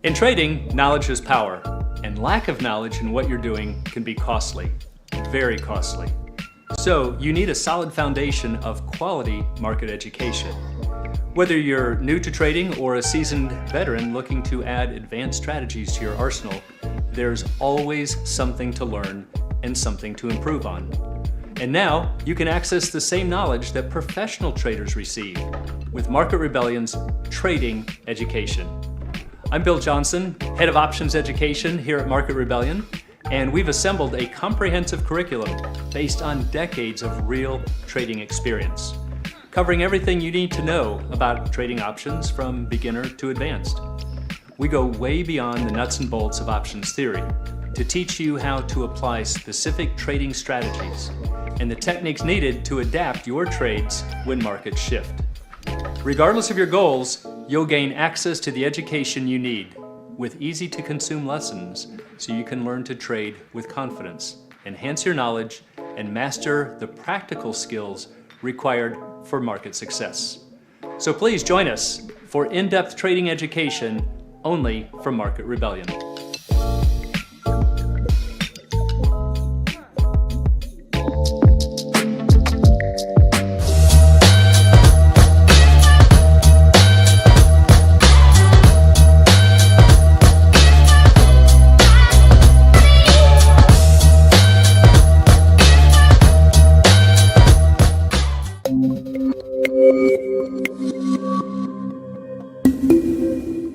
In trading, knowledge is power, and lack of knowledge in what you're doing can be costly, very costly. So you need a solid foundation of quality market education. Whether you're new to trading or a seasoned veteran looking to add advanced strategies to your arsenal, there's always something to learn and something to improve on. And now you can access the same knowledge that professional traders receive with Market Rebellion's Trading Education. I'm Bill Johnson, Head of Options Education here at Market Rebellion, and we've assembled a comprehensive curriculum based on decades of real trading experience, covering everything you need to know about trading options from beginner to advanced. We go way beyond the nuts and bolts of options theory to teach you how to apply specific trading strategies and the techniques needed to adapt your trades when markets shift. Regardless of your goals, you'll gain access to the education you need with easy-to-consume lessons so you can learn to trade with confidence, enhance your knowledge, and master the practical skills required for market success. So please join us for in-depth trading education only from Market Rebellion.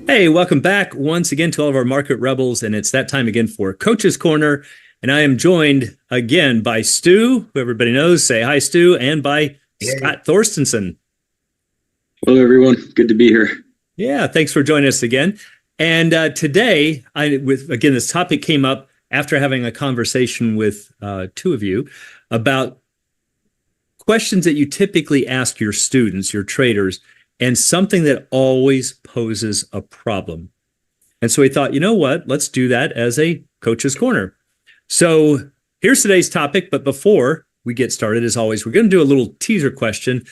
Hey, welcome back once again to all of our Market Rebels, and it's that time again for Coach's Corner, and I am joined again by Stu, who everybody knows. Say hi, Stu, and by Scott Thorstensen. Hello, everyone. Good to be here. Yeah, thanks for joining us again. And today, this topic came up after having a conversation with two of you about questions that you typically ask your students, your traders, and something that always poses a problem. And so we thought, you know what, let's do that as a Coach's Corner. So here's today's topic, but before we get started, as always, we're going to do a little teaser question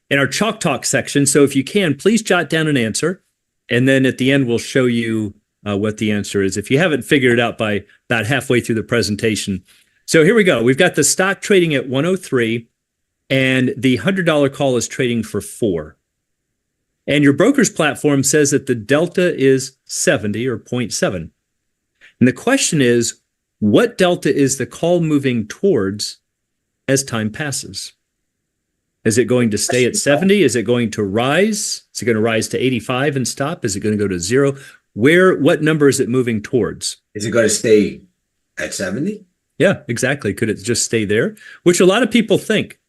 in our Chalk Talk section. So if you can, please jot down an answer, and then at the end, we'll show you what the answer is if you haven't figured it out by about halfway through the presentation. So here we go. We've got the stock trading at 103, and the $100 call is trading for 4. And your broker's platform says that the delta is 70 or 0.7. And the question is, what delta is the call moving towards as time passes? Is it going to stay at 70? Is it going to rise? Is it going to rise to 85 and stop? Is it going to go to 0? What number is it moving towards? Is it going to stay at 70? Yeah, exactly. Could it just stay there? Which a lot of people think.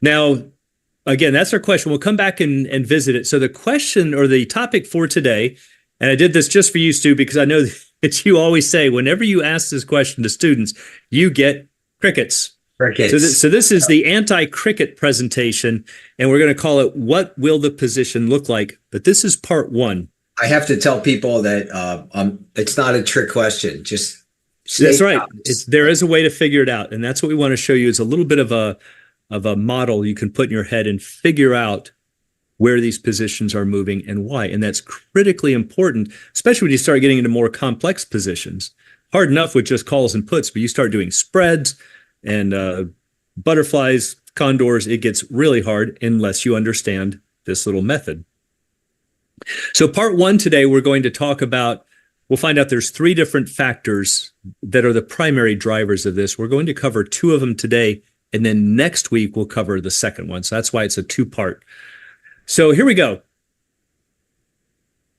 Now, again, that's our question. We'll come back and visit it. So the question or the topic for today, and I did this just for you, Stu, because I know that you always say whenever you ask this question to students, you get crickets. Crickets. So this is the anti-cricket presentation, and we're going to call it What Will the Position Look Like? But this is part 1. I have to tell people that it's not a trick question. Just that's right. There is a way to figure it out, and that's what we want to show you is a little bit of a model you can put in your head and figure out where these positions are moving and why. And that's critically important, especially when you start getting into more complex positions. Hard enough with just calls and puts, but you start doing spreads and butterflies, condors, it gets really hard unless you understand this little method. So part 1 today, we're going to talk about, we'll find out there's 3 different factors that are the primary drivers of this. We're going to cover 2 of them today, and then next week, we'll cover the second one. So that's why it's a 2-part. So here we go.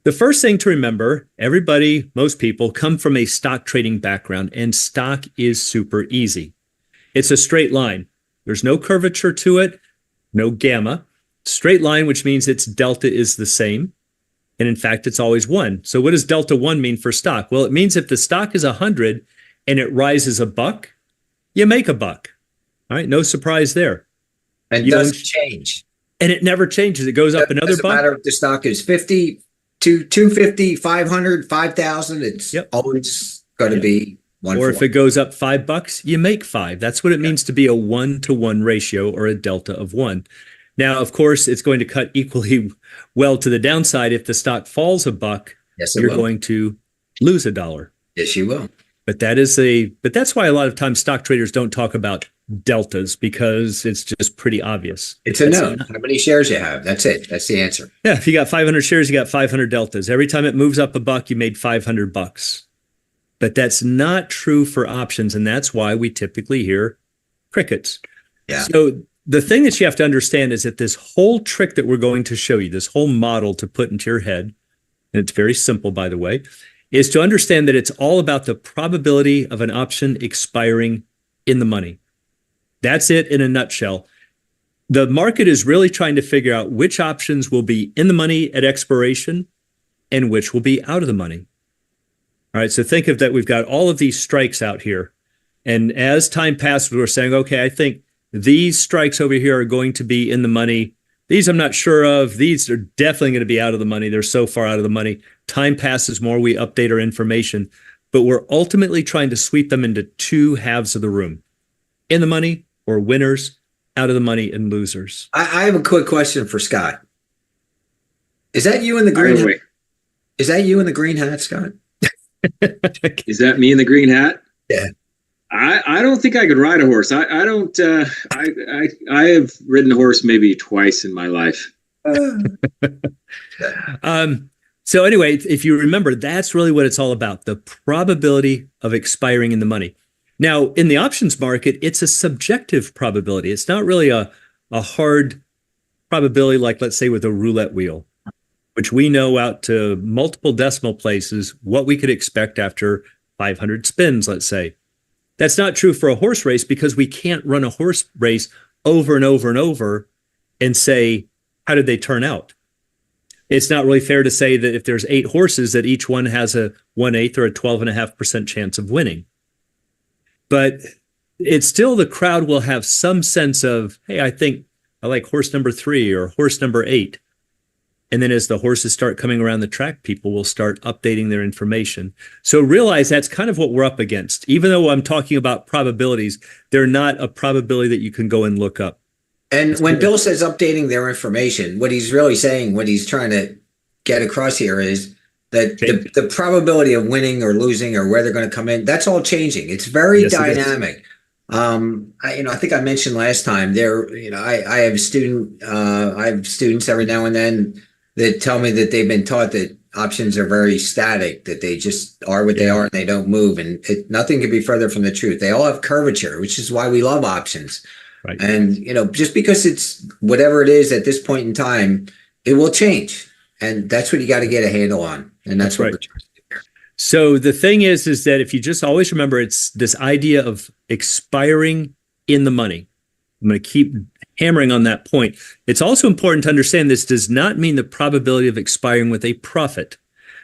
The first thing to remember, most people come from a stock trading background, and stock is super easy. It's a straight line. There's no curvature to it, no gamma. Straight line, which means its delta is the same. And in fact, it's always 1. So what does delta 1 mean for stock? Well, it means if the stock is 100 and it rises $1, you make $1. All right, no surprise there. And it doesn't change. And it never changes. It goes up another $1. Doesn't matter if the stock is 50 to 250, 500, 5,000. It's always going to be 1. Or if it goes up $5, you make 5. That's what it means to be a 1-to-1 ratio or a delta of 1. Now, of course, it's going to cut equally well to the downside. If the stock falls $1, yes, you're going to lose $1. Yes, you will. But that's why a lot of times stock traders don't talk about deltas, because it's just pretty obvious. It's a no. How many shares you have? That's it. That's the answer. Yeah, if you got 500 shares, you got 500 deltas. Every time it moves up $1, you made $500. But that's not true for options, and that's why we typically hear crickets. Yeah. So the thing that you have to understand is that this whole trick that we're going to show you, this whole model to put into your head, and it's very simple, by the way, is to understand that it's all about the probability of an option expiring in the money. That's it in a nutshell. The market is really trying to figure out which options will be in the money at expiration and which will be out of the money. All right, so think of that. We've got all of these strikes out here. And as time passes, we're saying, okay, I think these strikes over here are going to be in the money. These I'm not sure of. These are definitely going to be out of the money. They're so far out of the money. Time passes more, we update our information. But we're ultimately trying to sweep them into two halves of the room. In the money, or winners, out of the money, and losers. I have a quick question for Scott. Is that you in the green hat? Is that you in the green hat, Scott? Is that me in the green hat? Yeah. I don't think I could ride a horse. I don't. I have ridden a horse maybe twice in my life. So anyway, if you remember, that's really what it's all about, the probability of expiring in the money. Now, in the options market, it's a subjective probability. It's not really a hard probability like, let's say, with a roulette wheel, which we know out to multiple decimal places what we could expect after 500 spins, let's say. That's not true for a horse race, because we can't run a horse race over and over and over and say, how did they turn out? It's not really fair to say that if there's 8 horses, that each one has a 1/8 or a 12.5% chance of winning. But it's still, the crowd will have some sense of, hey, I think I like horse number 3 or horse number 8. And then as the horses start coming around the track, people will start updating their information. So realize that's kind of what we're up against. Even though I'm talking about probabilities, they're not a probability that you can go and look up. And when Bill says updating their information, what he's really saying, what he's trying to get across here is that the probability of winning or losing or where they're going to come in, that's all changing. It's very dynamic. I think I mentioned last time there, I have students every now and then that tell me that they've been taught that options are very static, that they just are what they are and they don't move. And nothing could be further from the truth. They all have curvature, which is why we love options. Right. And, just because it's whatever it is at this point in time, it will change. And that's what you got to get a handle on. And that's what we're trying to do here. So the thing is that if you just always remember, it's this idea of expiring in the money. I'm going to keep hammering on that point. It's also important to understand this does not mean the probability of expiring with a profit.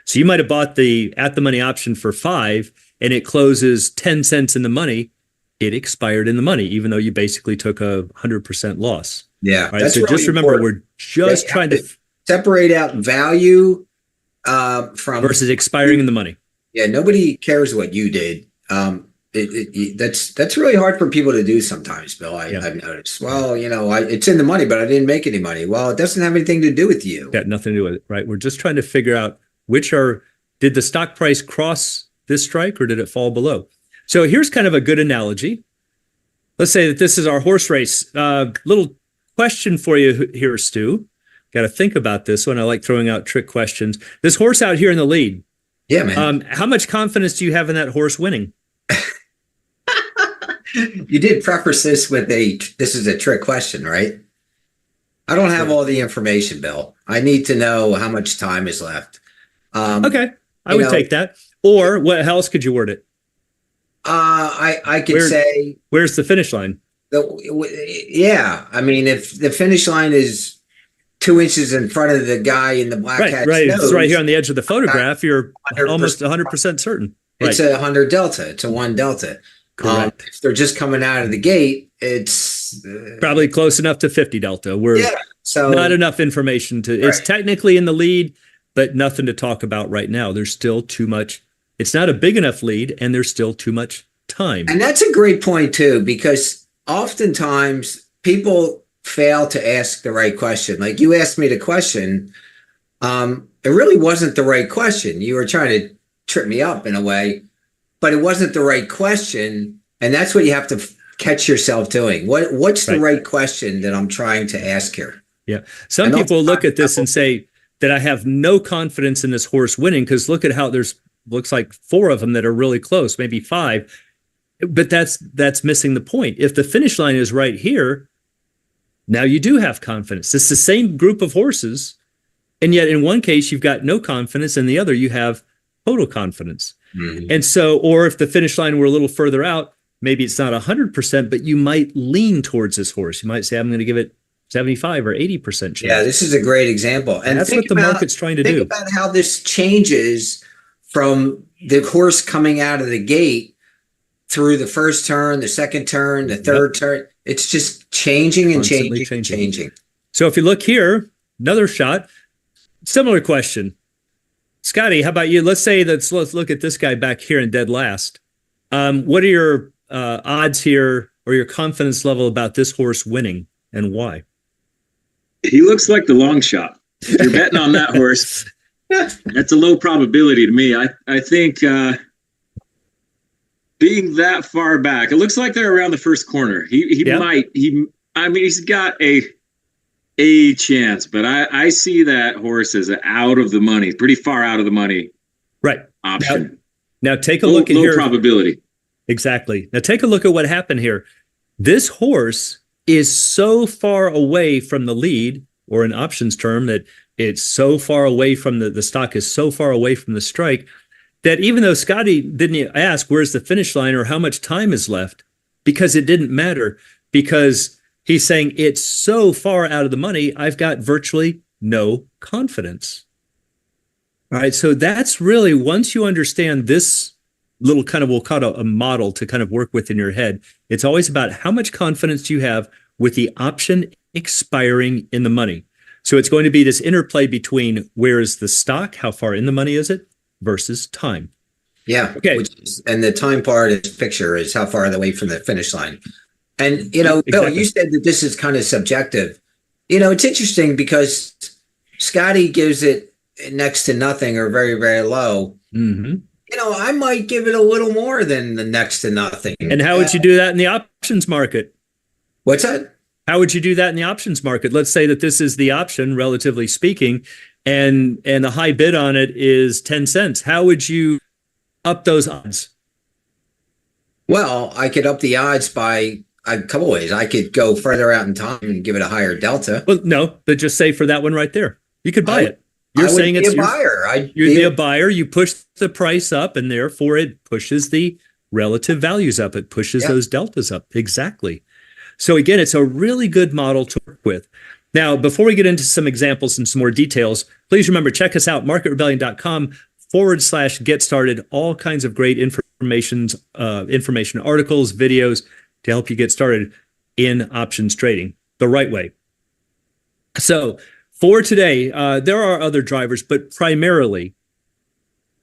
So you might have bought the at the money option for 5 and it closes 10 cents in the money. It expired in the money, even though you basically took a 100% loss. Yeah. Right? So really just remember, important. We're just trying to separate out value from versus expiring in the money. Yeah. Nobody cares what you did. That's really hard for people to do sometimes, Bill. I've noticed. Well, it's in the money, but I didn't make any money. Well, it doesn't have anything to do with you. Got nothing to do with it, right? We're just trying to figure out did the stock price cross this strike or did it fall below? So here's kind of a good analogy. Let's say that this is our horse race. Little question for you here, Stu. Got to think about this one. I like throwing out trick questions. This horse out here in the lead. Yeah, man. How much confidence do you have in that horse winning? You did preface this with this is a trick question, right? I don't have all the information, Bill. I need to know how much time is left. Okay. I would take that. Or what else could you word it? I could say, where's the finish line? Yeah. I mean, if the finish line is 2 inches in front of the guy in the black hat's nose, it's right here on the edge of the photograph, you're almost 100% certain. It's a 100 delta. It's a 1 delta. Correct. If they're just coming out of the gate, it's probably close enough to 50 delta. So not enough information it's technically in the lead, but nothing to talk about right now. There's still too much. It's not a big enough lead and there's still too much time. And that's a great point too, because oftentimes people fail to ask the right question. Like you asked me the question, it really wasn't the right question. You were trying to tripped me up in a way, but it wasn't the right question. And that's what you have to catch yourself doing. What's the right question that I'm trying to ask here? Yeah. Some people look at this and say that I have no confidence in this horse winning because look at how looks like 4 of them that are really close, maybe 5. But that's missing the point. If the finish line is right here, now you do have confidence. It's the same group of horses. And yet in one case, you've got no confidence. In the other, you have total confidence. Mm-hmm. And so, or if the finish line were a little further out, maybe it's not 100%, but you might lean towards this horse. You might say, I'm going to give it 75 or 80% chance. Yeah, this is a great example. And that's what the market's trying to do. Think about how this changes from the horse coming out of the gate through the first turn, the second turn, the third turn. It's just changing and changing. So if you look here, another shot, similar question. Scotty, how about you? Let's look at this guy back here in dead last. What are your odds here or your confidence level about this horse winning and why? He looks like the long shot. If you're betting on that horse, that's a low probability to me. I think being that far back, it looks like they're around the first corner. He's got a chance, but I see that horse as out of the money, pretty far out of the money. Right. Option. Now take a look at here. Low probability. Exactly. Now take a look at what happened here. This horse is so far away from the lead, or in options term, that it's so far away from the stock is so far away from the strike that even though Scotty didn't ask where's the finish line or how much time is left, because it didn't matter, because he's saying it's so far out of the money, I've got virtually no confidence. All right. So that's really, once you understand this little kind of, we'll call it a model to kind of work with in your head, it's always about how much confidence you have with the option expiring in the money. So it's going to be this interplay between where is the stock, how far in the money is it, versus time. Yeah. Okay. And the time part of the picture is how far away from the finish line. And, Bill, exactly. You said that this is kind of subjective. It's interesting because Scotty gives it next to nothing or very, very low. Mm-hmm. I might give it a little more than the next to nothing. And how would you do that in the options market? What's that? How would you do that in the options market? Let's say that this is the option, relatively speaking, and the high bid on it is 10 cents. How would you up those odds? Well, I could up the odds by a couple ways. I could go further out in time and give it a higher delta. Well, no, but just say for that one right there, you could buy it. You're saying it's a buyer. You're a buyer. You push the price up, and therefore it pushes the relative values up. It pushes those deltas up. Exactly. So again, it's a really good model to work with. Now, before we get into some examples and some more details, please remember, check us out, marketrebellion.com/get started. All kinds of great information articles, videos to help you get started in options trading the right way. So for today, there are other drivers, but primarily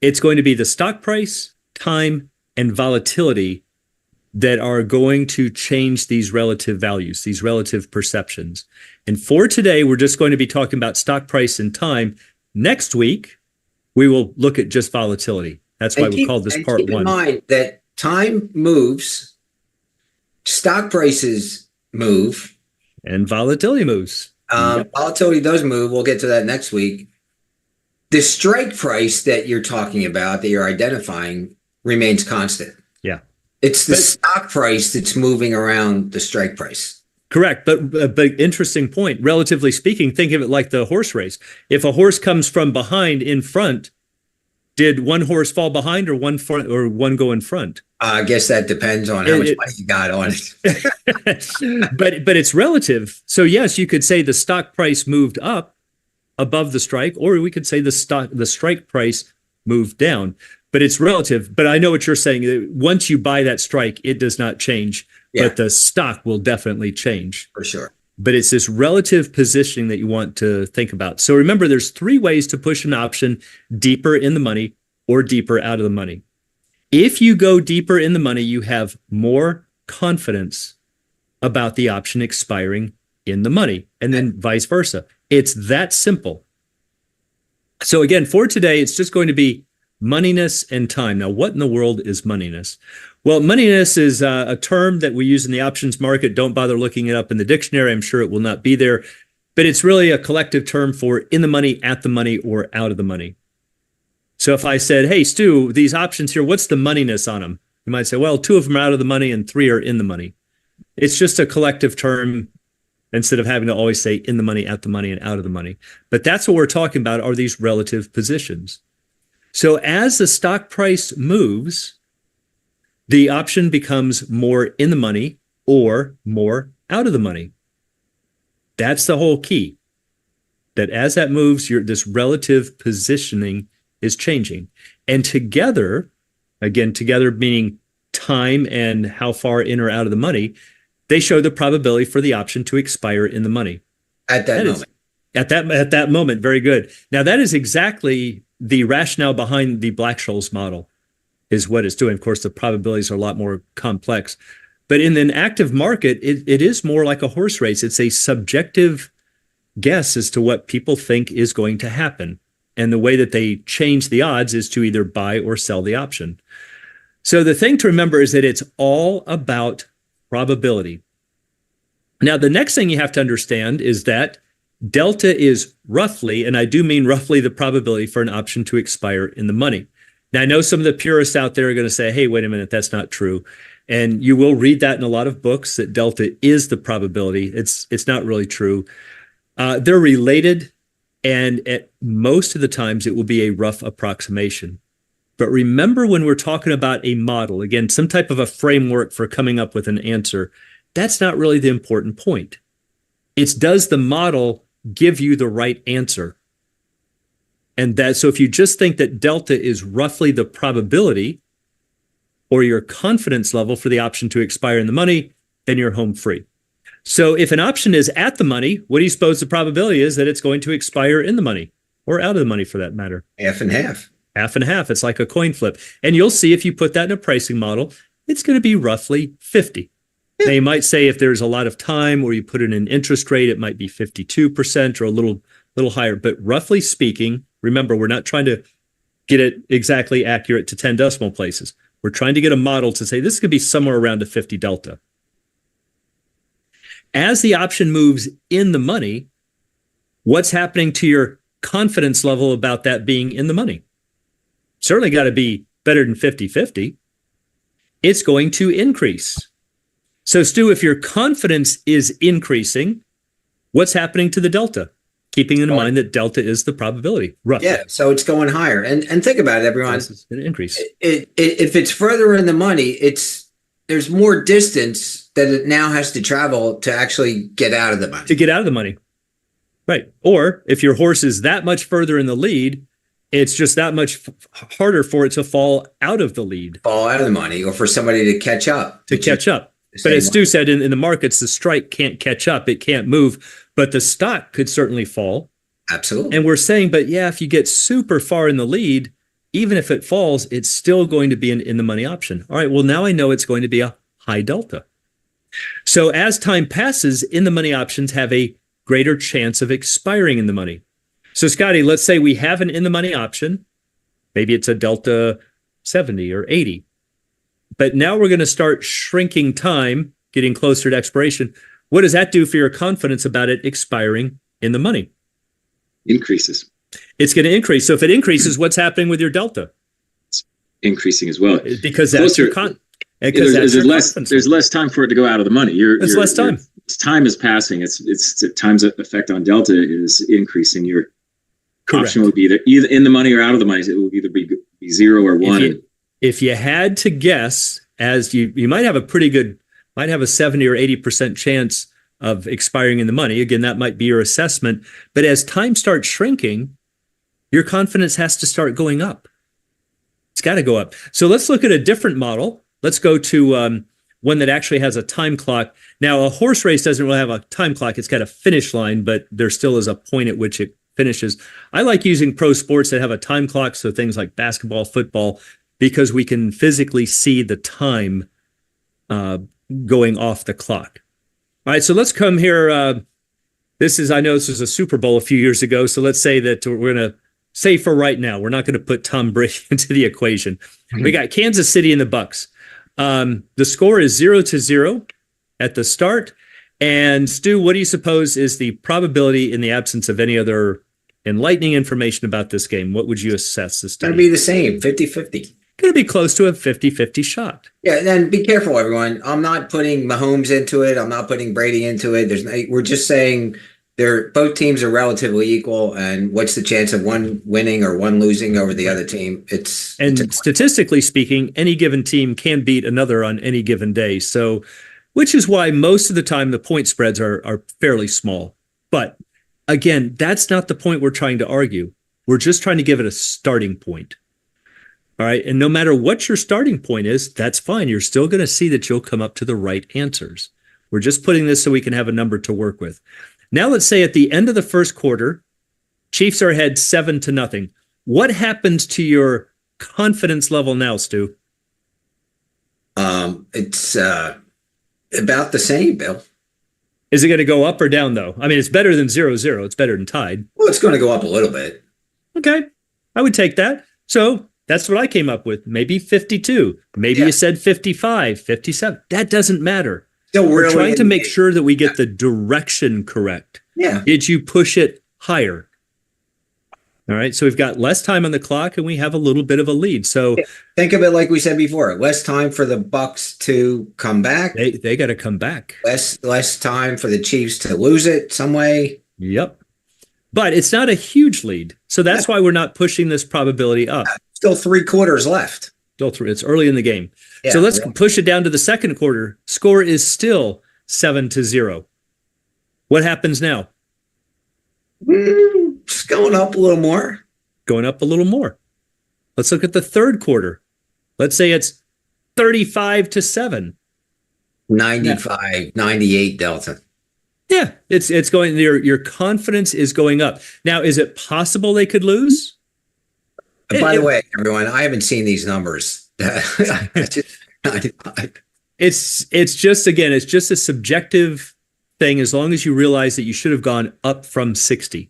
it's going to be the stock price, time, and volatility that are going to change these relative values, these relative perceptions. And for today, we're just going to be talking about stock price and time. Next week, we will look at just volatility. That's why we called this part one. Keep in mind that time moves, stock prices move, and volatility moves. Volatility does move. We'll get to that next week. The strike price that you're talking about, that you're identifying, remains constant. Yeah. It's the stock price that's moving around the strike price. Correct. But interesting point. Relatively speaking, think of it like the horse race. If a horse comes from behind in front, did one horse fall behind or one go in front? I guess that depends on how much money you got on it. but it's relative. So yes, you could say the stock price moved up above the strike, or we could say the strike price moved down. But it's relative. But I know what you're saying. Once you buy that strike, it does not change. Yeah. But the stock will definitely change. For sure. But it's this relative positioning that you want to think about. So remember, there's 3 ways to push an option deeper in the money or deeper out of the money. If you go deeper in the money, you have more confidence about the option expiring in the money, and then vice versa. It's that simple. So again, for today, it's just going to be moneyness and time. Now, what in the world is moneyness? Well, moneyness is a term that we use in the options market. Don't bother looking it up in the dictionary. I'm sure it will not be there. But it's really a collective term for in the money, at the money, or out of the money. So if I said, hey, Stu, these options here, what's the moneyness on them? You might say, well, 2 of them are out of the money and 3 are in the money. It's just a collective term instead of having to always say in the money, at the money, and out of the money. But that's what we're talking about, are these relative positions. So as the stock price moves, the option becomes more in the money or more out of the money. That's the whole key. That as that moves, this relative positioning is changing. And together, again, together meaning time and how far in or out of the money, they show the probability for the option to expire in the money. At that moment. At that moment, very good. Now, that is exactly the rationale behind the Black-Scholes model, is what it's doing. Of course, the probabilities are a lot more complex. But in an active market, it is more like a horse race. It's a subjective guess as to what people think is going to happen. And the way that they change the odds is to either buy or sell the option. So the thing to remember is that it's all about probability. Now, the next thing you have to understand is that delta is roughly, and I do mean roughly, the probability for an option to expire in the money. Now, I know some of the purists out there are going to say, hey, wait a minute, that's not true. And you will read that in a lot of books, that delta is the probability. It's not really true. They're related, and at most of the times it will be a rough approximation. But remember, when we're talking about a model, again, some type of a framework for coming up with an answer, that's not really the important point. It's, does the model give you the right answer? And so if you just think that delta is roughly the probability or your confidence level for the option to expire in the money, then you're home free. So if an option is at the money, what do you suppose the probability is that it's going to expire in the money, or out of the money for that matter? Half and half. Half and half. It's like a coin flip. And you'll see, if you put that in a pricing model, it's going to be roughly 50. Now, you might say if there's a lot of time or you put in an interest rate, it might be 52% or a little higher. But roughly speaking, remember, we're not trying to get it exactly accurate to 10 decimal places. We're trying to get a model to say this could be somewhere around a 50 delta. As the option moves in the money, what's happening to your confidence level about that being in the money? Certainly got to be better than 50-50. It's going to increase. So, Stu, if your confidence is increasing, what's happening to the delta? Keeping in mind that delta is the probability, roughly. Yeah, so it's going higher. And think about it, everyone. It's going to increase. If it's further in the money, there's more distance that it now has to travel to actually get out of the money. To get out of the money. Right. Or if your horse is that much further in the lead, it's just that much harder for it to fall out of the lead. Fall out of the money, or for somebody to catch up. To catch up. But as Stu said, in the markets, the strike can't catch up. It can't move. But the stock could certainly fall. Absolutely. And we're saying, but yeah, if you get super far in the lead, even if it falls, it's still going to be an in the money option. All right, well, now I know it's going to be a high delta. So as time passes, in the money options have a greater chance of expiring in the money. So Scotty, let's say we have an in the money option. Maybe it's a delta 70 or 80. But now we're going to start shrinking time, getting closer to expiration. What does that do for your confidence about it expiring in the money? Increases. It's going to increase. So if it increases, what's happening with your delta? It's increasing as well. Because that's your there's less time for it to go out of the money. There's less time. Time is passing. It's time's effect on delta is increasing. Your Correct. Option would be either in the money or out of the money. It will either be 0 or 1. If you had to guess, as you might have a 70 or 80% chance of expiring in the money. Again, that might be your assessment. But as time starts shrinking, your confidence has to start going up. It's got to go up. So let's look at a different model. Let's go to one that actually has a time clock. Now, a horse race doesn't really have a time clock. It's got a finish line, but there still is a point at which it finishes. I like using pro sports that have a time clock, so things like basketball, football, because we can physically see the time going off the clock. All right, so let's come here. I know this was a Super Bowl a few years ago, so let's say that we're going to say for right now, we're not going to put Tom Brady into the equation. We got Kansas City and the Bucks. The score is 0-0 at the start. And Stu, what do you suppose is the probability in the absence of any other enlightening information about this game? What would you assess this to Going to be the same, 50-50. Going to be close to a 50-50 shot. Yeah, and be careful, everyone. I'm not putting Mahomes into it. I'm not putting Brady into it. We're just saying both teams are relatively equal, and what's the chance of one winning or one losing over the other team? Statistically speaking, any given team can beat another on any given day. So, which is why most of the time the point spreads are fairly small. But again, that's not the point we're trying to argue. We're just trying to give it a starting point. All right. And no matter what your starting point is, that's fine. You're still going to see that you'll come up to the right answers. We're just putting this so we can have a number to work with. Now, let's say at the end of the first quarter, Chiefs are ahead 7-0. What happens to your confidence level now, Stu? It's about the same, Bill. Is it going to go up or down, though? I mean, it's better than 0-0. It's better than tied. Well, it's going to go up a little bit. Okay. I would take that. So that's what I came up with. Maybe 52. Maybe you said 55, 57. That doesn't matter. We're trying to make sure that we get the direction correct. Yeah. Did you push it higher? All right. So we've got less time on the clock and we have a little bit of a lead. So think of it like we said before, less time for the Bucks to come back. They got to come back. Less time for the Chiefs to lose it some way. Yep. But it's not a huge lead. So that's why we're not pushing this probability up. Still 3 quarters left. It's early in the game. Yeah, so let's push it down to the second quarter. Score is still 7-0. What happens now? Just going up a little more. Going up a little more. Let's look at the third quarter. Let's say it's 35-7. 95, 98 delta. Yeah, it's going. Your confidence is going up. Now, is it possible they could lose? By the way, everyone, I haven't seen these numbers. It's just a subjective thing. As long as you realize that you should have gone up from 60.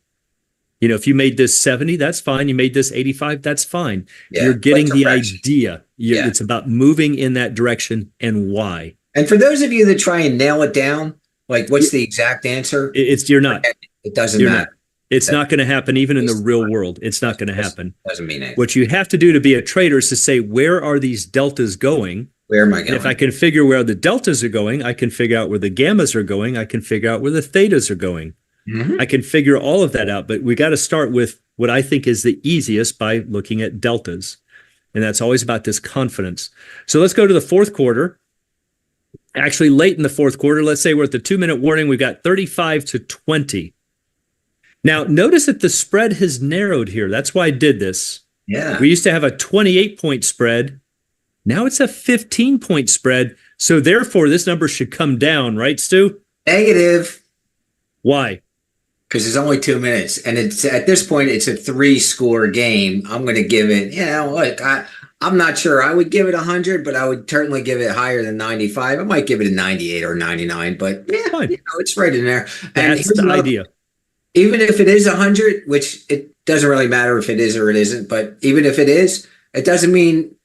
You know, if you made this 70, that's fine. You made this 85, that's fine. You're getting the idea. It's about moving in that direction and why. And for those of you that try and nail it down, like what's the exact answer? You're not. It doesn't matter. It's not going to happen even in the real world. It's not going to happen. Doesn't mean anything. What you have to do to be a trader is to say, where are these deltas going? Where am I going? And if I can figure where the deltas are going, I can figure out where the gammas are going. I can figure out where the thetas are going. Mm-hmm. I can figure all of that out. But we got to start with what I think is the easiest by looking at deltas. And that's always about this confidence. So let's go to the fourth quarter. Actually, late in the fourth quarter, let's say we're at the 2-minute warning. We've got 35-20. Now, notice that the spread has narrowed here. That's why I did this. Yeah. We used to have a 28-point spread. Now it's a 15-point spread. So therefore, this number should come down, right, Stu? Negative. Why? Because it's only 2 minutes. And it's at this point, it's a 3-score game. I'm going to give it, look, I'm not sure. I would give it 100, but I would certainly give it higher than 95. I might give it a 98 or 99, but it's right in there. And that's the idea. Even if it is 100, which it doesn't really matter if it is or it isn't, but even if it is, it doesn't mean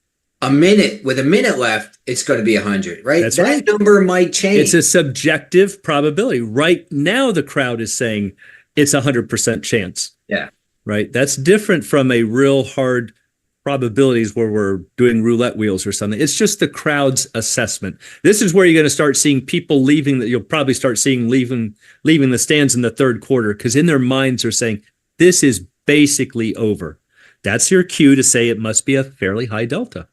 with a minute left, it's going to be 100, right? That's that right. Number might change. It's a subjective probability. Right now, the crowd is saying it's 100% chance. Yeah. Right. That's different from a real hard probabilities where we're doing roulette wheels or something. It's just the crowd's assessment. This is where you're going to start seeing people leaving. That you'll probably start seeing leaving the stands in the third quarter because in their minds are saying this is basically over. That's your cue to say it must be a fairly high delta.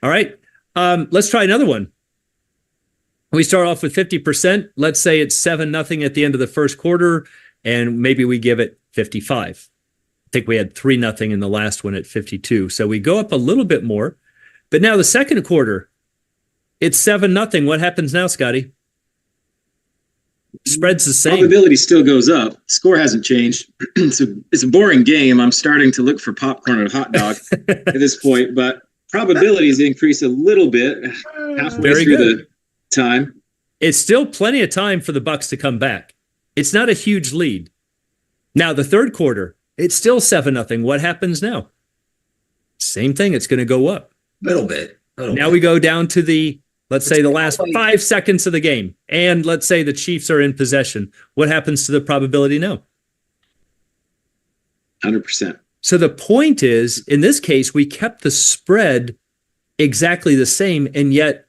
All right, let's try another one. We start off with 50%. Let's say it's 7-0 at the end of the first quarter, and maybe we give it 55. I think we had 3-0 in the last one at 52. So we go up a little bit more. But now the second quarter, it's 7-0. What happens now, Scotty? Spread's the same. Probability still goes up. Score hasn't changed. It's a boring game. I'm starting to look for popcorn and a hot dog at this point, but probabilities increase a little bit halfway through the time. It's still plenty of time for the Bucks to come back. It's not a huge lead. Now the third quarter, It's still 7-0. What happens now? Same thing. It's going to go up. Little bit. Now we go down to let's say the last 5 seconds of the game. And let's say the Chiefs are in possession. What happens to the probability now? 100%. So the point is, in this case, we kept the spread exactly the same, and yet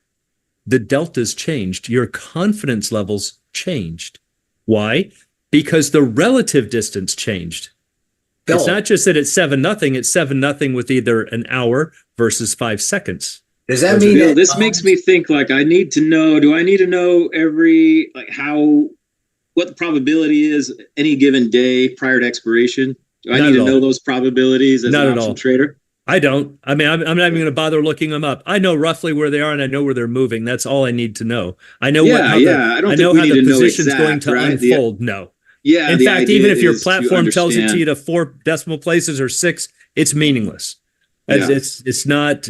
the deltas changed. Your confidence levels changed. Why? Because the relative distance changed. Bill, It's not just that it's 7-0, it's 7-0 with either an hour versus 5 seconds. does that mean Bill, that, this makes me think like do I need to know what the probability is any given day prior to expiration? Do I Not need at to all. know those probabilities as Not an at option all. trader? I don't. I mean, I'm not even going to bother looking them up. I know roughly where they are, and I know where they're moving. That's all I need to know. I know I don't I think know we how need the to know position's exact, going to right? unfold. No. Yeah. In the fact, idea even if your is to platform tells it to understand- you to 4 decimal places or 6, it's meaningless. Yeah. It's not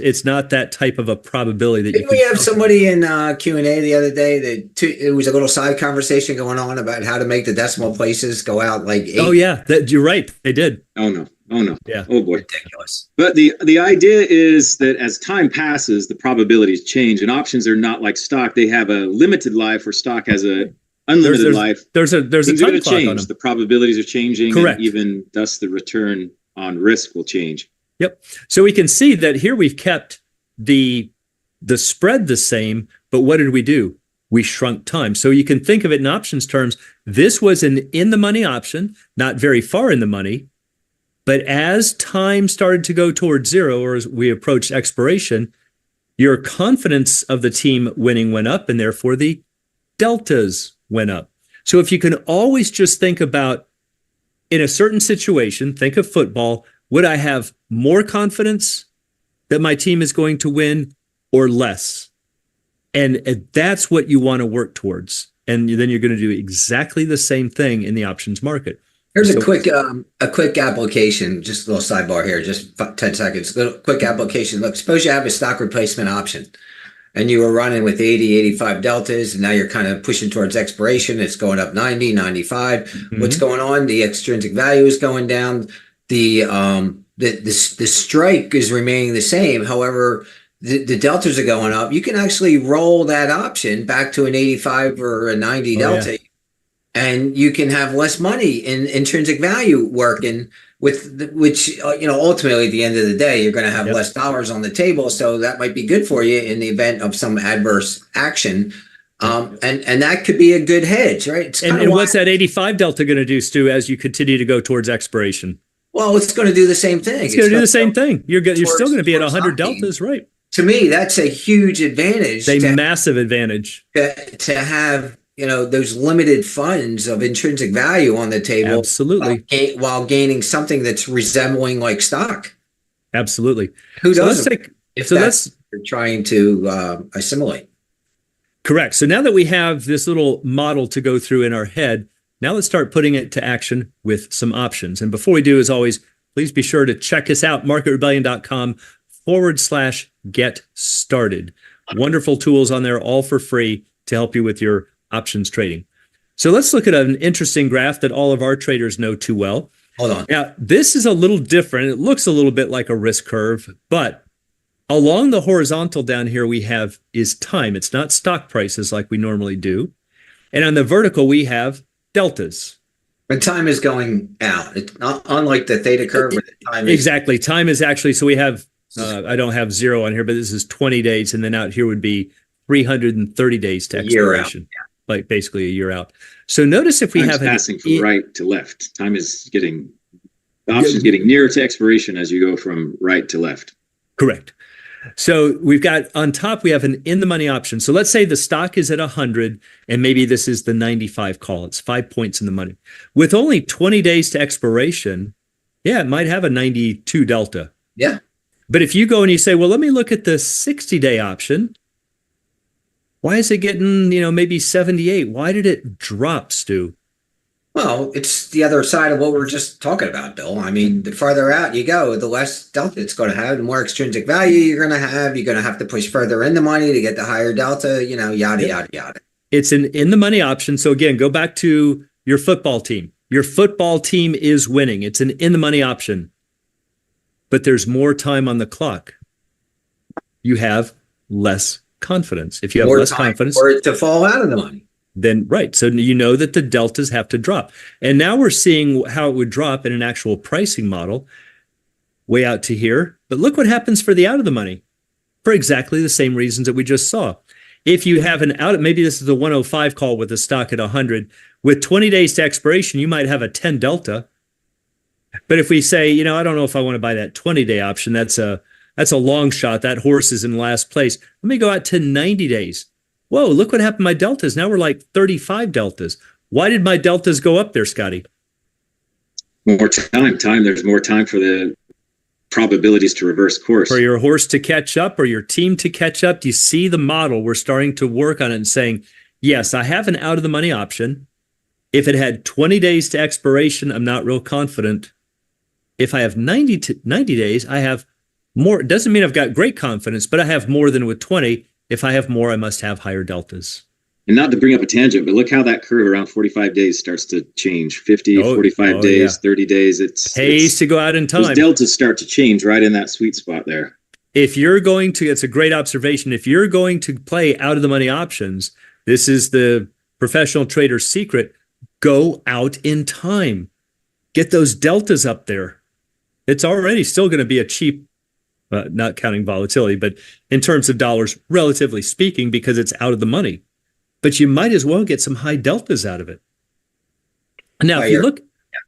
that type of a probability that you didn't we can have count somebody in Q&A the other day it was a little side conversation going on about how to make the decimal places go out like 8? on. Oh yeah, you're right. They did. Oh no. Yeah. Oh boy. Ridiculous. But the idea is that as time passes, the probabilities change, and options are not like stock. They have a limited life, or stock has a unlimited life. There's a Things are time going to clock on change. them. The probabilities are changing, Correct. and even thus the return on risk will change. Yep. So we can see that here we've kept the spread the same, but what did we do? We shrunk time. So you can think of it in options terms. This was an in the money option, not very far in the money, but as time started to go towards 0, or as we approached expiration, your confidence of the team winning went up, and therefore the deltas went up. So if you can always just think about, in a certain situation, think of football, would I have more confidence that my team is going to win or less? And that's what you want to work towards. And then you're going to do exactly the same thing in the options market. Here's So- a quick application, just a little sidebar here, just 10 seconds. Little quick application. Look, suppose you have a stock replacement option and you were running with 80, 85 deltas, and now you're kind of pushing towards expiration. It's going up 90, 95. What's going on? The extrinsic value is going down. The strike is remaining the same. However, the deltas are going up. You can actually roll that option back to an 85 or a 90 delta. And you can have less money in intrinsic value working which ultimately at the end of the day, you're going to have less dollars on the table. So that might be good for you in the event of some adverse action. And that could be a good hedge, right? And what's that 85 delta going to do, Stu, as you continue to go towards expiration? Well, it's going to do the same thing. It's going to do the same thing. You're still going to be at towards 100 stocking. deltas, right? To me, that's a huge advantage. It's a massive advantage. To have those limited funds of intrinsic value on the table, Absolutely, while gaining something that's resembling like stock. Absolutely. Who So doesn't? let's You're trying to assimilate. correct. So now that we have this little model to go through in our head, now let's start putting it to action with some options. And before we do, as always, please be sure to check us out, marketrebellion.com/get started. Wonderful tools on there, all for free to help you with your options trading. So let's look at an interesting graph that all of our traders know too well. Hold on. Now, this is a little different. It looks a little bit like a risk curve, but along the horizontal down here we have is time. It's not stock prices like we normally do. And on the vertical, we have deltas. But time is going out. It's not unlike the theta curve. Where the time is Exactly. Time is actually, so we have, I don't have 0 on here, but this is 20 days. And then out here would be 330 days to A year out, expiration. Like basically a year out. So notice if we Time's have passing from right to left. Time is the option's getting nearer to expiration as you go from right to left. Correct. So we've got on top, we have an in the money option. So let's say the stock is at 100 and maybe this is the 95 call. It's 5 points in the money. With only 20 days to expiration, it might have a 92 delta. Yeah. But if you go and you say, well, let me look at the 60-day option. Why is it getting, maybe 78? Why did it drop, Stu? Well, it's the other side of what we were just talking about, Bill. I mean, the farther out you go, the less delta it's going to have, the more extrinsic value you're going to have. You're going to have to push further in the money to get the higher delta, yada, yada, yada. It's an in the money option. So again, go back to your football team. Your football team is winning. It's an in the money option, but there's more time on the clock. You have less confidence. If you have More less time confidence, for it to fall out of the money. then right. So you know that the deltas have to drop. And now we're seeing how it would drop in an actual pricing model way out to here. But look what happens for the out of the money for exactly the same reasons that we just saw. If you have an out, maybe this is the 105 call with the stock at 100. With 20 days to expiration, you might have a 10 delta. But if we say, you know, I don't know if I want to buy that 20-day option, that's a long shot. That horse is in last place. Let me go out to 90 days. Whoa, look what happened to my deltas. Now we're like 35 deltas. Why did my deltas go up there, Scotty? More time. There's more time for the probabilities to reverse course. For your horse to catch up or your team to catch up. Do you see the model? We're starting to work on it and saying, yes, I have an out of the money option. If it had 20 days to expiration, I'm not real confident. If I have 90 days, I have more. It doesn't mean I've got great confidence, but I have more than with 20. If I have more, I must have higher deltas. And not to bring up a tangent, but look how that curve around 45 days starts to change. 45 days, yeah. 30 days. It's pays to go out in time. Those deltas start to change right in that sweet spot there. If you're going to, it's a great observation. If you're going to play out of the money options, this is the professional trader's secret. Go out in time. Get those deltas up there. It's already still going to be a cheap, not counting volatility, but in terms of dollars, relatively speaking, because it's out of the money. But you might as well get some high deltas out of it. Now, higher. If you look,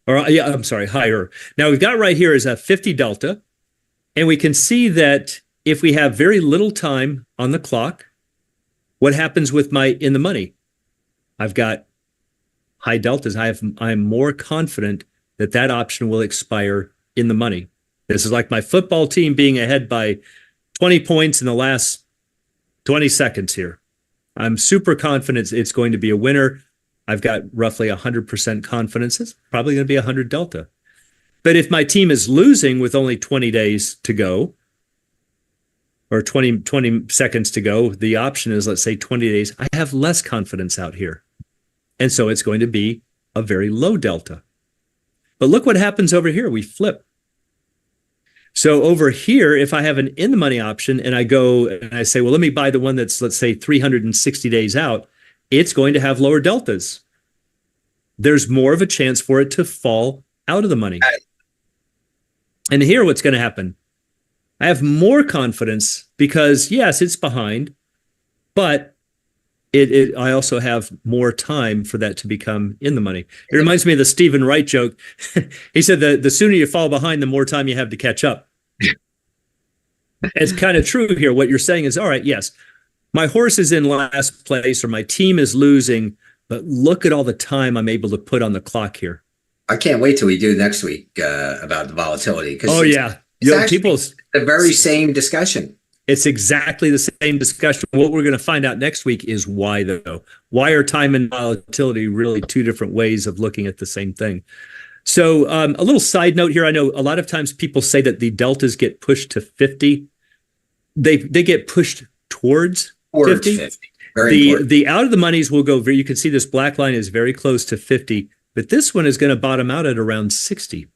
or yeah, I'm sorry, higher. Now we've got right here is a 50 delta, and we can see that if we have very little time on the clock, what happens with my in the money? I've got high deltas. I'm more confident that that option will expire in the money. This is like my football team being ahead by 20 points in the last 20 seconds here. I'm super confident it's going to be a winner. I've got roughly 100% confidence. It's probably going to be 100 delta. But if my team is losing with only 20 days to go, or 20 seconds to go, the option is, let's say 20 days, I have less confidence out here. And so it's going to be a very low delta. But look what happens over here. We flip. So over here, if I have an in the money option and I go and I say, well, let me buy the one that's, let's say 360 days out, it's going to have lower deltas. There's more of a chance for it to fall out of the money. And here, what's going to happen? I have more confidence because yes, it's behind, but I also have more time for that to become in the money. It reminds me of the Stephen Wright joke. He said the sooner you fall behind, the more time you have to catch up. It's kind of true here. What you're saying is, all right, yes, my horse is in last place or my team is losing, but look at all the time I'm able to put on the clock here. I can't wait till we do next week about the volatility. Oh, yeah. It's the very same discussion. It's exactly the same discussion. What we're going to find out next week is why, though. Why are time and volatility really two different ways of looking at the same thing? So a little side note here. I know a lot of times people say that the deltas get pushed to 50. They get pushed towards 50. The out of the monies will go, you can see this black line is very close to 50, but this one is going to bottom out at around 60.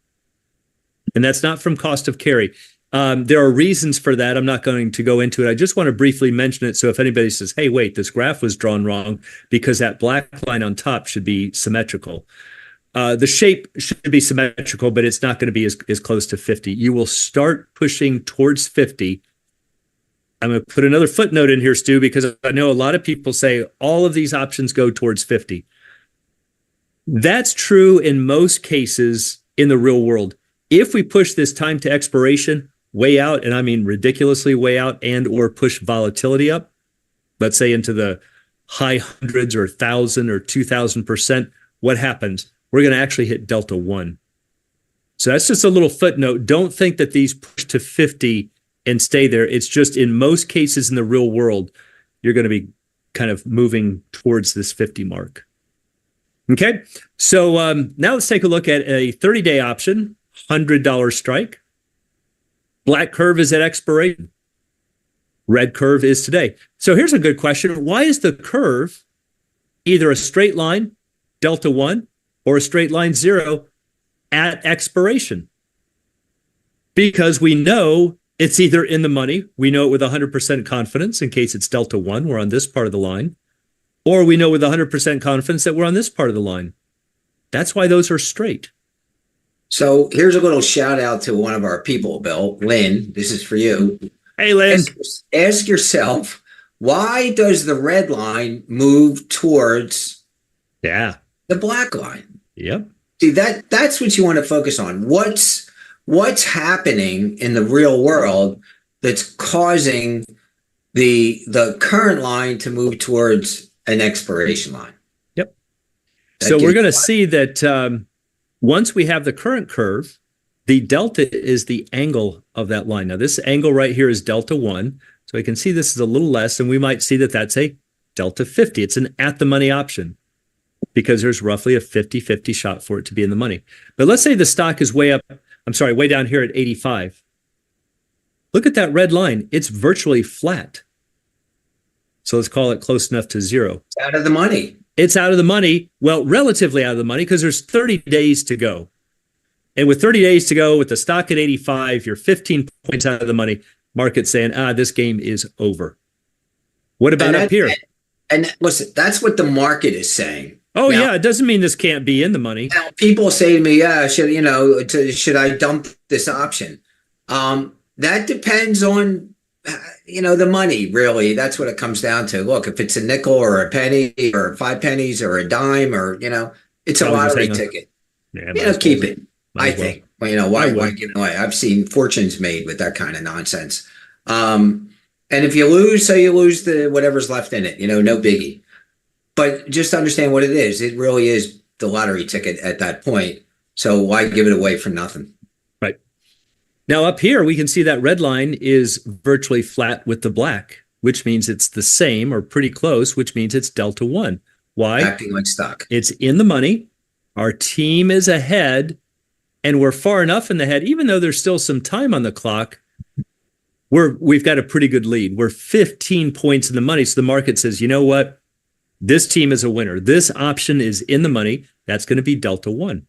And that's not from cost of carry. There are reasons for that. I'm not going to go into it. I just want to briefly mention it. So if anybody says, hey, wait, this graph was drawn wrong because that black line on top should be symmetrical. The shape should be symmetrical, but it's not going to be as close to 50. You will start pushing towards 50. I'm going to put another footnote in here, Stu, because I know a lot of people say all of these options go towards 50. That's true in most cases in the real world. If we push this time to expiration way out, and I mean ridiculously way out, and or push volatility up, let's say into the high hundreds or 1,000 or 2,000%, what happens? We're going to actually hit delta 1. So that's just a little footnote. Don't think that these push to 50 and stay there. It's just in most cases in the real world, you're going to be kind of moving towards this 50 mark. Okay, so now let's take a look at a 30-day option. $100 strike. Black curve is at expiration. Red curve is today. So here's a good question. Why is the curve either a straight line, delta 1, or a straight line 0 at expiration. Because we know it's either in the money, we know it with 100% confidence in case it's delta 1, we're on this part of the line, or we know with 100% confidence that we're on this part of the line. That's why those are straight. So here's a little shout out to one of our people, Bill. Lynn, this is for you. Hey, Lynn. Ask yourself, why does the red line move towards the black line? Yep. See, that's what you want to focus on. What's happening in the real world that's causing the current line to move towards an expiration line? Yep. So we're going to see that once we have the current curve, the delta is the angle of that line. Now, this angle right here is delta 1. So we can see this is a little less, and we might see that that's a delta 50. It's an at-the-money option because there's roughly a 50-50 shot for it to be in the money. But let's say the stock is way down here at 85. Look at that red line. It's virtually flat. So let's call it close enough to 0. It's out of the money. It's out of the money. Well, relatively out of the money because there's 30 days to go. And with 30 days to go, with the stock at 85, you're 15 points out of the money. Market saying, this game is over. What about up here? And listen, that's what the market is saying. Oh, now, it doesn't mean this can't be in the money. Now, people say to me, should I dump this option? That depends on, the money, really. That's what it comes down to. Look, if it's a nickel or a penny or 5 pennies or a dime or, it's a lottery ticket. Yeah, keep it, I think. Well, why give it away? I've seen fortunes made with that kind of nonsense. And if you lose, so you lose whatever's left in it, no biggie. But just understand what it is. It really is the lottery ticket at that point. So why give it away for nothing? Right. Now up here, we can see that red line is virtually flat with the black, which means it's the same or pretty close, which means it's delta 1. Why? Acting like stock. It's in the money. Our team is ahead, and we're far enough in the head, even though there's still some time on the clock. We've got a pretty good lead. We're 15 points in the money. So the market says, you know what? This team is a winner. This option is in the money. That's going to be delta 1.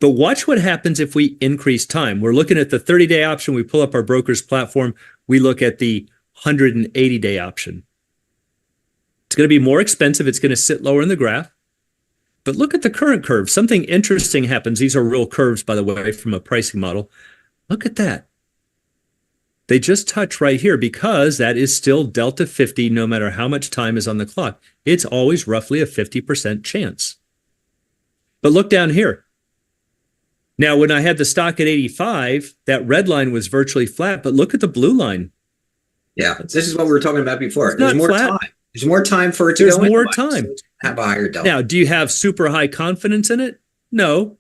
But watch what happens if we increase time. We're looking at the 30-day option. We pull up our broker's platform. We look at the 180-day option. It's going to be more expensive. It's going to sit lower in the graph. But look at the current curve. Something interesting happens. These are real curves, by the way, from a pricing model. Look at that. They just touch right here because that is still delta 50 no matter how much time is on the clock. It's always roughly a 50% chance. But look down here. Now, when I had the stock at 85, that red line was virtually flat, but look at the blue line. Yeah, this is what we were talking about before. There's more time. There's more time for it to go. There's more time. So have a higher delta. Now, do you have super high confidence in it? No.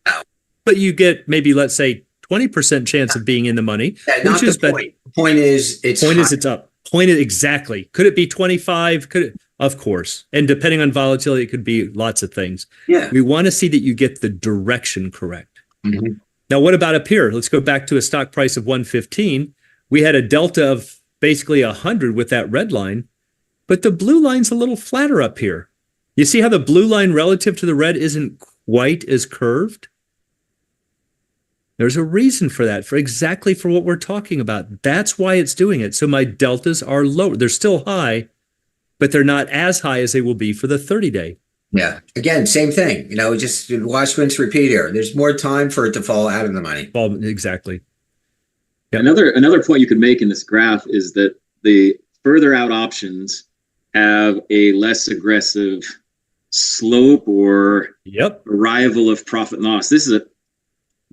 But you get maybe, let's say, 20% chance of being in the money. Yeah, not the point. The point is it's up. Point is exactly. Could it be 25? Could it? Of course. And depending on volatility, it could be lots of things. Yeah. We want to see that you get the direction correct. Mm-hmm. Now, what about up here? Let's go back to a stock price of 115. We had a delta of basically 100 with that red line, but the blue line's a little flatter up here. You see how the blue line relative to the red isn't quite as curved? There's a reason for that, for what we're talking about. That's why it's doing it. So my deltas are lower. They're still high, but they're not as high as they will be for the 30-day. Yeah. Again, same thing. Just watch, rinse, repeat here. There's more time for it to fall out of the money. Exactly. Yep. Another point you could make in this graph is that the further out options have a less aggressive slope or arrival of profit and loss. This is a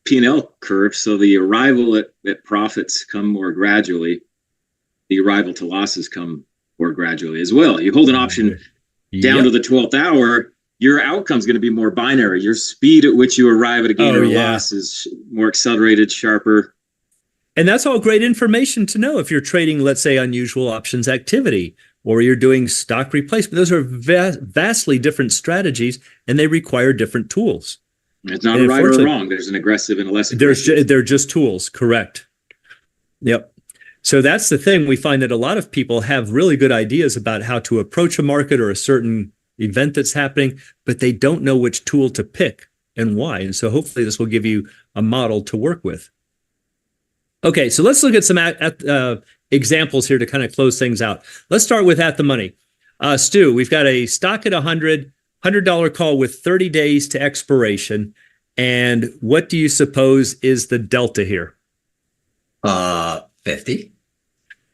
P&L curve, so the arrival at profits come more gradually. The arrival to losses come more gradually as well. You hold an option down to the 12th hour, your outcome is going to be more binary. Your speed at which you arrive at a gain or loss is more accelerated, sharper. And that's all great information to know if you're trading, let's say, unusual options activity, or you're doing stock replacement. Those are vastly different strategies, and they require different tools. It's not a right or wrong. There's an aggressive and a less aggressive. They're just tools, correct. Yep. So that's the thing. We find that a lot of people have really good ideas about how to approach a market or a certain event that's happening, but they don't know which tool to pick. and why. And so hopefully this will give you a model to work with. Okay, so let's look at some examples here to kind of close things out. Let's start with at the money. Stu, we've got a stock at $100 call with 30 days to expiration. And what do you suppose is the delta here? 50.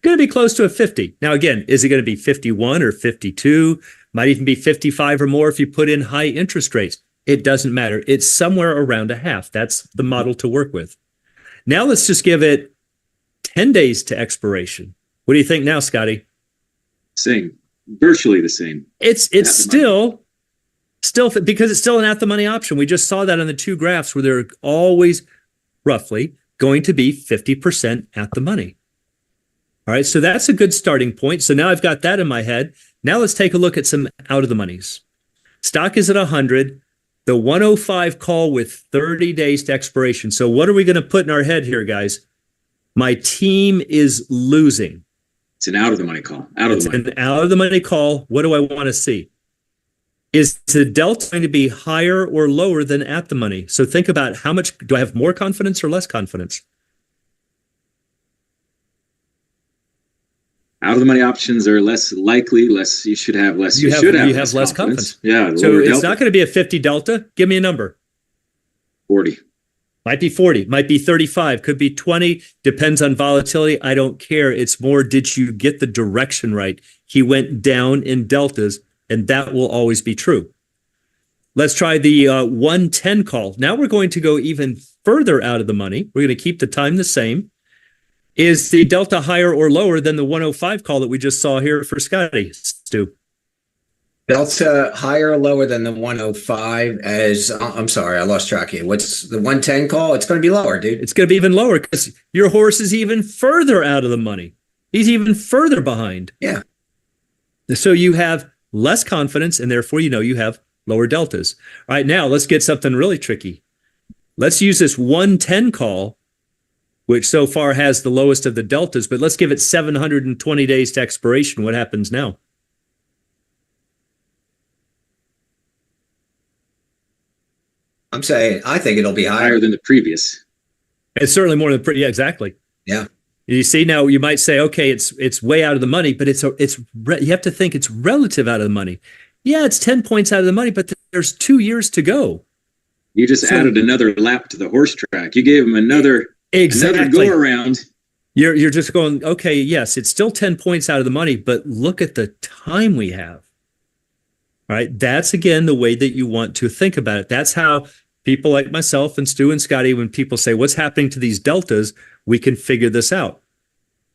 Going to be close to a 50. Now, again, is it going to be 51 or 52? Might even be 55 or more if you put in high interest rates. It doesn't matter. It's somewhere around a half. That's the model to work with. Now let's just give it 10 days to expiration. What do you think now, Scotty? Same, virtually the same. It's still because it's still an at the money option. We just saw that on the two graphs where they're always roughly going to be 50% at the money. All right, so that's a good starting point. So now I've got that in my head. Now let's take a look at some out of the monies. Stock is at 100. The 105 call with 30 days to expiration. So what are we going to put in our head here, guys? My team is losing. It's an out of the money call. Out of the money. An out of the money call. What do I want to see? Is the delta going to be higher or lower than at the money? So think about how much, do I have more confidence or less confidence? Out of the money options are less likely, less you should have less. You have less confidence. Yeah. So it's not going to be a 50 delta. Give me a number. 40. Might be 40, might be 35, could be 20, depends on volatility. I don't care. It's more, did you get the direction right? He went down in deltas, and that will always be true. Let's try the 110 call. Now we're going to go even further out of the money. We're going to keep the time the same. Is the delta higher or lower than the 105 call that we just saw here for Scotty, Stu? Delta higher or lower than the 105 as, I'm sorry, I lost track here. What's the 110 call? It's going to be lower, dude. It's going to be even lower because your horse is even further out of the money. He's even further behind. Yeah. So you have less confidence and therefore, you have lower deltas. All right, now let's get something really tricky. Let's use this 110 call, which so far has the lowest of the deltas, but let's give it 720 days to expiration. What happens now? I'm saying, I think it'll be higher than the previous. It's certainly more than yeah, exactly. Yeah. You see, now you might say, okay, it's way out of the money, but you have to think it's relative out of the money. Yeah, it's 10 points out of the money, but there's 2 years to go. You just added another lap to the horse track. You gave him another go around. You're just going, okay, yes, it's still 10 points out of the money, but look at the time we have. All right, that's again the way that you want to think about it. That's how people like myself and Stu and Scotty, when people say, what's happening to these deltas, we can figure this out.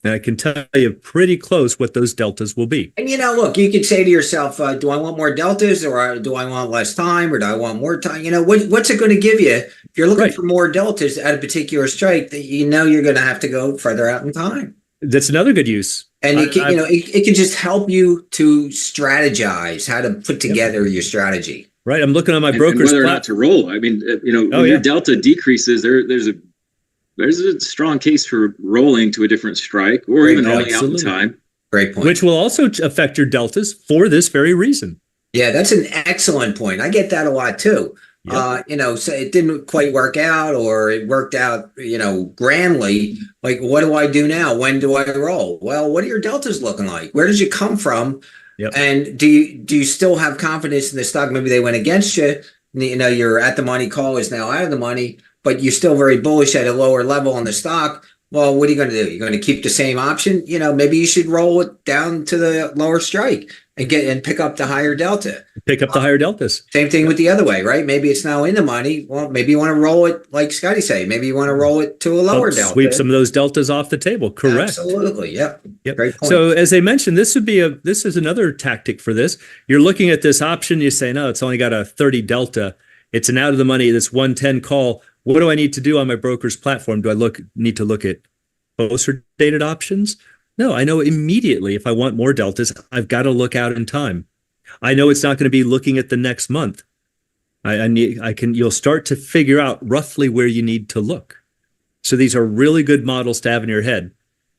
And I can tell you pretty close what those deltas will be. And look, you could say to yourself, do I want more deltas or do I want less time or do I want more time? What's it going to give you? If you're looking for more deltas at a particular strike, that you're going to have to go further out in time. That's another good use. And it can just help you to strategize how to put together your strategy. Right. I'm looking on my broker's whether or not to roll. I mean, when your delta decreases, there's a strong case for rolling to a different strike or even rolling out in time. Great point. Which will also affect your deltas for this very reason. Yeah, that's an excellent point. I get that a lot too. Yep. So it didn't quite work out or it worked out, grandly. Like, what do I do now? When do I roll? Well, what are your deltas looking like? Where did you come from? Yep. And do you still have confidence in the stock? Maybe they went against you. Your at the money call is now out of the money, but you're still very bullish at a lower level on the stock. Well, what are you going to do? You're going to keep the same option? Maybe you should roll it down to the lower strike and pick up the higher delta. Pick up the higher deltas. Same thing with the other way, right? Maybe it's now in the money. Well, maybe you want to roll it, like Scotty say. Maybe you want to roll it to a lower delta. Sweep some of those deltas off the table. Correct. Absolutely. Yep. Great point. So as I mentioned, this is another tactic for this. You're looking at this option. You say, no, it's only got a 30 delta. It's an out of the money. This 110 call. What do I need to do on my broker's platform? Do I need to look at closer dated options? No, I know immediately if I want more deltas, I've got to look out in time. I know it's not going to be looking at the next month. You'll start to figure out roughly where you need to look. So these are really good models to have in your head.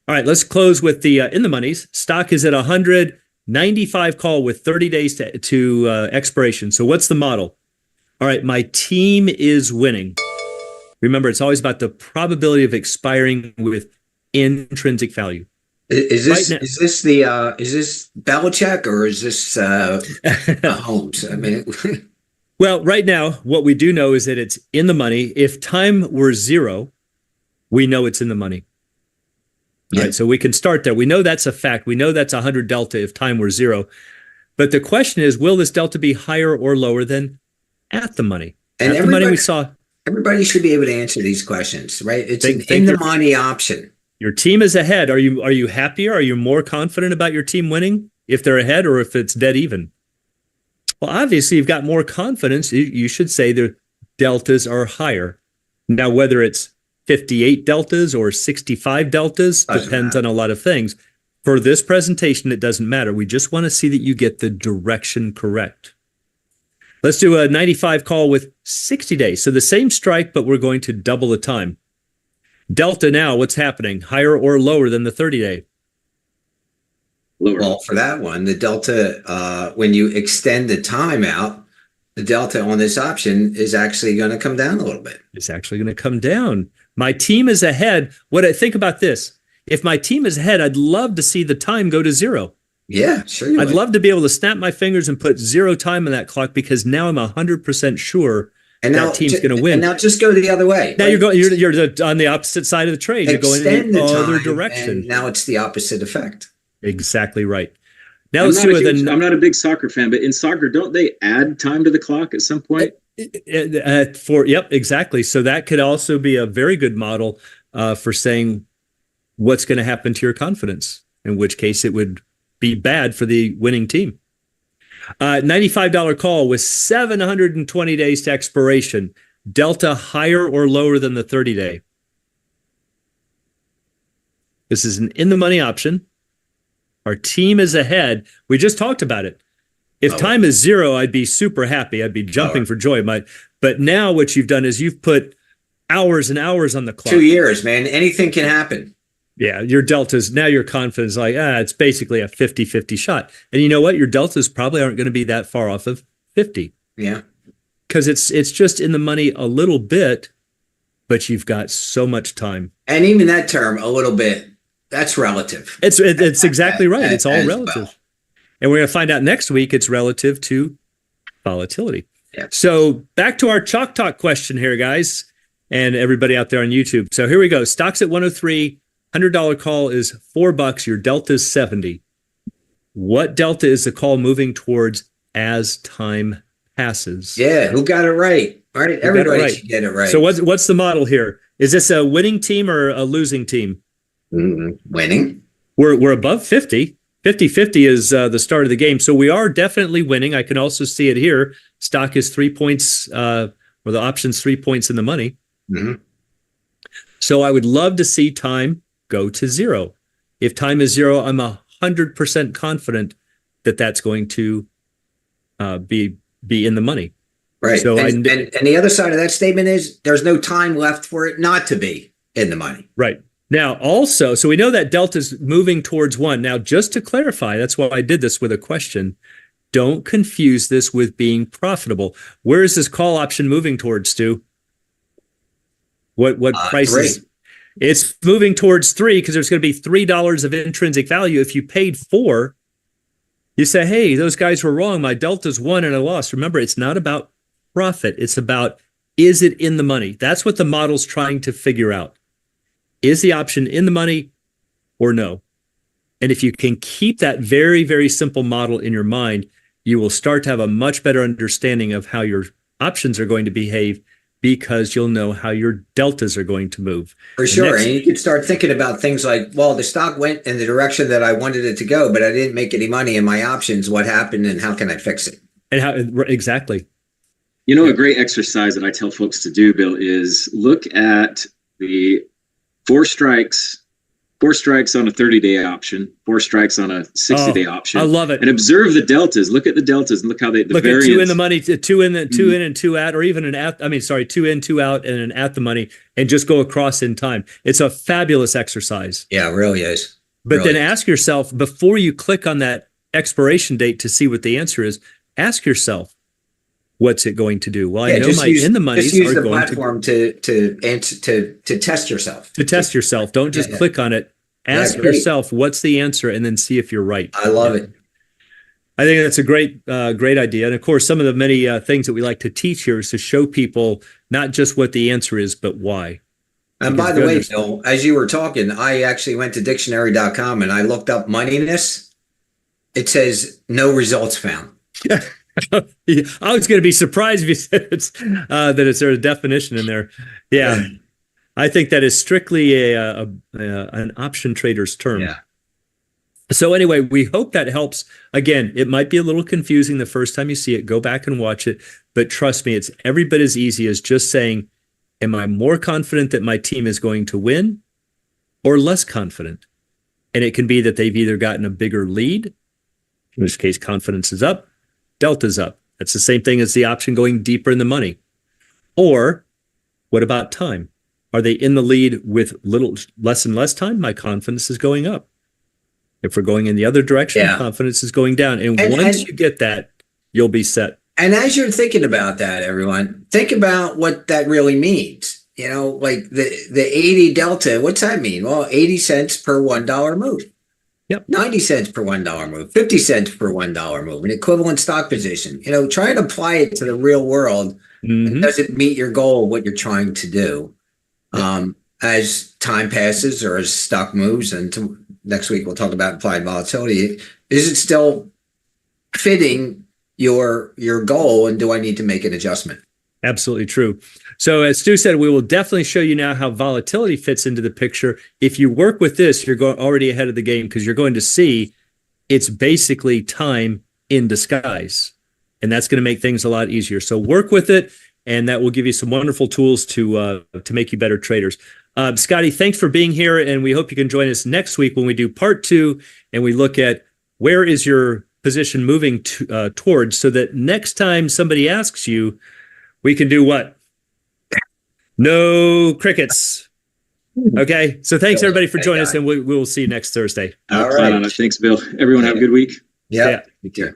All right, let's close with the in the monies. Stock is at 195 call with 30 days to expiration. So what's the model? All right, my team is winning. Remember, it's always about the probability of expiring with intrinsic value. Is this Right now- is this Belichick or is this Holmes? I mean, Well, right now, what we do know is that it's in the money. If time were 0, we know it's in the money. Yeah. Right, so we can start there. We know that's a fact. We know that's 100 delta if time were 0. But the question is, will this delta be higher or lower than at the money? And At the money we saw, everybody should be able to answer these questions, right? It's Think- an think in the you're- money option. your team is ahead. Are you happier? Are you more confident about your team winning if they're ahead or if it's dead even? Well, obviously, you've got more confidence. You should say the deltas are higher. Now, whether it's 58 deltas or 65 deltas Doesn't depends matter. on a lot of things. For this presentation, it doesn't matter. We just want to see that you get the direction correct. Let's do a 95 call with 60 days. So the same strike, but we're going to double the time. Delta now, what's happening? Higher or lower than the 30-day? Lower. Well, for that one, the delta, when you extend the time out, the delta on this option is actually going to come down a little bit. It's actually going to come down. My team is ahead. What I think about this, if my team is ahead, I'd love to see the time go to 0. Yeah, sure. You I'd would. love to be able to snap my fingers and put 0 time on that clock because now I'm 100% sure and that team's ju- gonna win. And now just go the other way. now right? you're going. On the opposite side of the trade. You're going in Extend the the other time, direction. and now it's the opposite effect. Exactly right. Now I'm let's not, do a it. huge- I'm not a big soccer fan, but in soccer, don't they add time to the clock at some point? Yep, exactly. So that could also be a very good model for saying what's going to happen to your confidence. In which case, it would be bad for the winning team. $95 call with 720 days to expiration. Delta higher or lower than the 30-day? This is an in-the-money option. Our team is ahead. We just talked about it. If time is 0, I'd be super happy. I'd be jumping for joy. But now what you've done is you've put hours and hours on the clock. 2 years, man. Anything can happen. Yeah, your deltas, now your confidence, like, it's basically a 50-50 shot. And you know what? Your deltas probably aren't going to be that far off of 50 Yeah. because it's just in the money a little bit, but you've got so much time. And even that term, a little bit, that's relative. It's exactly right. It's all As relative. well. And we're going to find out next week it's relative to volatility. Yeah. So back to our Chalk Talk question here, guys, and everybody out there on YouTube. So here we go. Stocks at 103. $100 call is $4. Your delta is 70. What delta is the call moving towards as time passes? Yeah. Who got it right? All right. got it Everybody right. should get it right. So what's the model here? Is this a winning team or a losing team? Winning. We're above 50. 50-50 is the start of the game. So we are definitely winning. I can also see it here. Stock is 3 points, or the option's 3 points in the money. Mhm. So I would love to see time go to 0. If time is 0, I'm 100% confident that that's going to be in the money. Right. So and the other side of that statement is there's no time left for it not to be in the money. Right. Now, also, so we know that delta's moving towards 1. Now, just to clarify, that's why I did this with a question. Don't confuse this with being profitable. Where is this call option moving towards, Stu? What price is? 3. It's moving towards 3 because there's going to be $3 of intrinsic value. If you paid 4, you say, hey, those guys were wrong. My delta's 1 and I lost. Remember, it's not about profit. It's about, is it in the money? That's what the model's trying to figure out. Is the option in the money or no? And if you can keep that very, very simple model in your mind, you will start to have a much better understanding of how your options are going to behave because you'll know how your deltas are going to move. For sure. Next- And you can start thinking about things like, well, the stock went in the direction that I wanted it to go, but I didn't make any money in my options. What happened and how can I fix it? And how exactly? You know, a great exercise that I tell folks to do, Bill, is look at the 4 strikes on a 30-day option, 4 strikes on a 60-day option. I love it. And observe the deltas. Look at the deltas and look how the Look variance. at 2 in the money, 2 in, 2 in and 2 out, or even 2 in, 2 out, and an at the money, and just go across in time. It's a fabulous exercise. Yeah, it really is. But Really. then ask yourself, before you click on that expiration date to see what the answer is, ask yourself, what's it going to do? Well, I know just my use, in the monies just use are the going platform to answer to test yourself. to test yourself. Don't just Yeah. click on it. Ask great. yourself what's the answer, and then see if you're right. I love it. I think that's a great idea. And of course, some of the many things that we like to teach here is to show people not just what the answer is, but why. And Because by the you way, understand- Bill, as you were talking, I actually went to dictionary.com and I looked up moneyness. It says no results found. I was going to be surprised if you said there's a definition in there. Yeah, I think that is strictly an option trader's term. Yeah. So anyway, we hope that helps. Again, it might be a little confusing the first time you see it. Go back and watch it. But trust me, it's every bit as easy as just saying, am I more confident that my team is going to win or less confident? And it can be that they've either gotten a bigger lead, in which case confidence is up, delta's up. That's the same thing as the option going deeper in the money. Or what about time? Are they in the lead with less and less time? My confidence is going up. If we're going in the other direction, Yeah. confidence is going down. And once you get that, you'll be set. And as you're thinking about that, everyone, think about what that really means. You know, like the 80 delta, what's that mean? Well, 80 cents per $1 move. Yep. 90 cents per $1 move, 50 cents per $1 move, an equivalent stock position. You know, try and apply it to the real world. Mhm. Does it meet your goal, what you're trying to do? As time passes or as stock moves, and next week we'll talk about implied volatility. Is it still fitting your goal, and do I need to make an adjustment? Absolutely true. So as Stu said, we will definitely show you now how volatility fits into the picture. If you work with this, you're going already ahead of the game because you're going to see it's basically time in disguise. And that's going to make things a lot easier. So work with it, and that will give you some wonderful tools to make you better traders. Scotty, thanks for being here, and we hope you can join us next week when we do part 2 and we look at where is your position moving towards, so that next time somebody asks you, we can do what? No crickets. Okay. So thanks everybody for joining us, and we will see you next Thursday. All Plan on right. it. Thanks, Bill. Everyone have a good week. Yeah. Yeah. Me too.